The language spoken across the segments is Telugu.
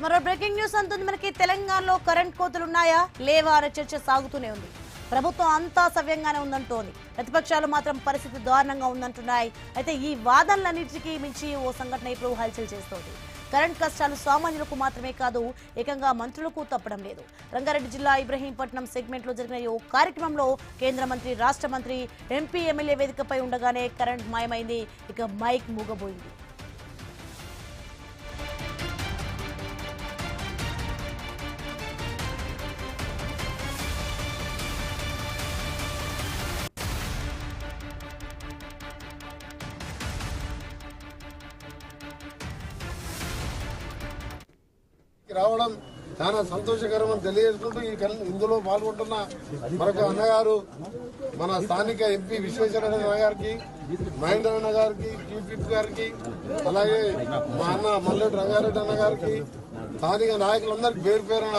మరో బ్రేకింగ్ న్యూస్ అంటుంది మనకి తెలంగాణలో కరెంట్ కోతలు ఉన్నాయా లేవా అనే చర్చ సాగుతూనే ఉంది. ప్రభుత్వం అంతా సవ్యంగానే ఉందంటోంది, ప్రతిపక్షాలు మాత్రం పరిస్థితి దారుణంగా ఉందంటున్నాయి. అయితే ఈ వాదనలన్నిటికీ మించి ఓ సంఘటన ఇప్పుడు హల్చల్ చేస్తోంది. కరెంట్ కష్టాలు సామాన్యులకు మాత్రమే కాదు, ఏకంగా మంత్రులకు తప్పడం లేదు. రంగారెడ్డి జిల్లా ఇబ్రహీంపట్నం సెగ్మెంట్ లో జరిగిన ఓ కార్యక్రమంలో కేంద్ర మంత్రి, రాష్ట్ర మంత్రి, ఎంపీ, ఎమ్మెల్యే వేదికపై ఉండగానే కరెంట్ మాయమైంది. ఇక మైక్ మూగబోయింది. రావడం చాలా సంతోషకరమని తెలియజేసుకుంటూ ఇందులో పాల్గొంటున్న మరొక అన్నగారు మన స్థానిక ఎంపీ విశ్వేశ్వరరెడ్డి గారికి, మహేంద్ర అన్న గారికి, చీఫ్ గారికి, అలాగే మా అన్న మల్లెడ్డి రంగారెడ్డి అన్న గారికి, స్థానిక నాయకులందరికీ పేరు పేరున,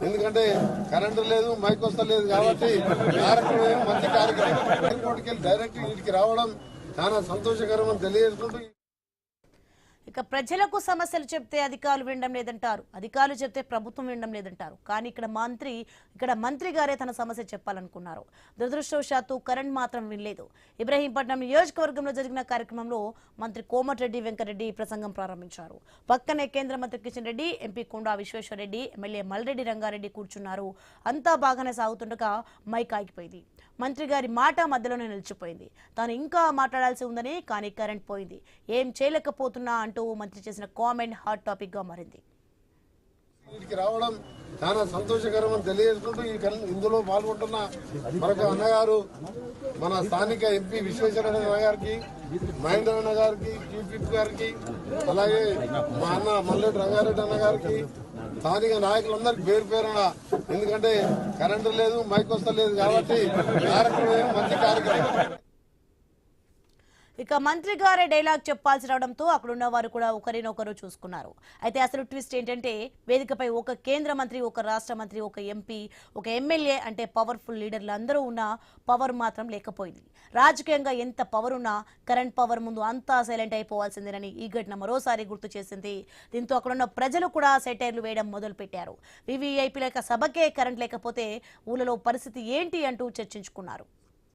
ఎందుకంటే కరెంటు లేదు, మైక్ వస్తలేదు కాబట్టి కార్యక్రమం మంచి కార్యక్రమం ఎయిర్పోర్ట్కి వెళ్ళి డైరెక్ట్ ఇంటికి రావడం చాలా సంతోషకరమని తెలియజేసుకుంటూ ఇక ప్రజలకు సమస్యలు చెప్తే అధికారులు వినడం లేదంటారు, అధికారులు చెప్తే ప్రభుత్వం వినడం లేదంటారు. కానీ ఇక్కడ మంత్రి గారే తన సమస్య చెప్పాలనుకున్నారు. దురదృష్టవశాత్తు కరెంట్ మాత్రం వినలేదు. ఇబ్రహీంపట్నం నియోజకవర్గంలో జరిగిన కార్యక్రమంలో మంత్రి కోమటిరెడ్డి వెంకటరెడ్డి ప్రసంగం ప్రారంభించారు. పక్కనే కేంద్ర మంత్రి కిషన్ రెడ్డి, ఎంపీ కొండా విశ్వేశ్వరరెడ్డి, ఎమ్మెల్యే మల్రెడ్డి రంగారెడ్డి కూర్చున్నారు. అంతా బాగానే సాగుతుండగా మైక్ ఆగిపోయింది. మంత్రి గారి మాట మధ్యలోనే నిలిచిపోయింది. తాను ఇంకా మాట్లాడాల్సి ఉందని, కానీ కరెంట్ పోయింది, ఏం చేయలేకపోతున్నా అంటూ మంత్రి చేసిన కామెంట్ హాట్ టాపిక్ గా మారింది. ఇంటికి రావడం చాలా సంతోషకరమని తెలియజేసుకుంటూ ఇందులో పాల్గొంటున్న మరొక అన్నగారు మన స్థానిక ఎంపీ విశ్వేశ్వరరెడ్డి గారికి, మహేంద్ర అన్న గారికి, చీఫ్ గారికి, అలాగే మా అన్న మల్లెడ్డి రంగారెడ్డి అన్న గారికి, స్థానిక నాయకులందరికీ పేరు పేరున, ఎందుకంటే కరెంటు లేదు, మైక్ వస్తలేదు కాబట్టి కార్యక్రమం మంచి కార్యక్రమం. ఇక మంత్రి గారే డైలాగ్ చెప్పాల్సి రావడంతో అక్కడున్న వారు కూడా ఒకరినొకరు చూసుకున్నారు. అయితే అసలు ట్విస్ట్ ఏంటంటే, వేదికపై ఒక కేంద్ర మంత్రి, ఒక రాష్ట్ర మంత్రి, ఒక ఎంపీ, ఒక ఎమ్మెల్యే అంటే పవర్ఫుల్ లీడర్లు అందరూ ఉన్నా పవర్ మాత్రం లేకపోయింది. రాజకీయంగా ఎంత పవర్ ఉన్నా కరెంట్ పవర్ ముందు అంతా సైలెంట్ అయిపోవాల్సిందేనని ఈ ఘటన మరోసారి గుర్తు చేసింది. దీంతో అక్కడున్న ప్రజలు కూడా సెటైర్లు వేయడం మొదలు పెట్టారు. వివిఐపీ లేక సభకే కరెంట్ లేకపోతే ఊళ్ళలో పరిస్థితి ఏంటి అంటూ చర్చించుకున్నారు.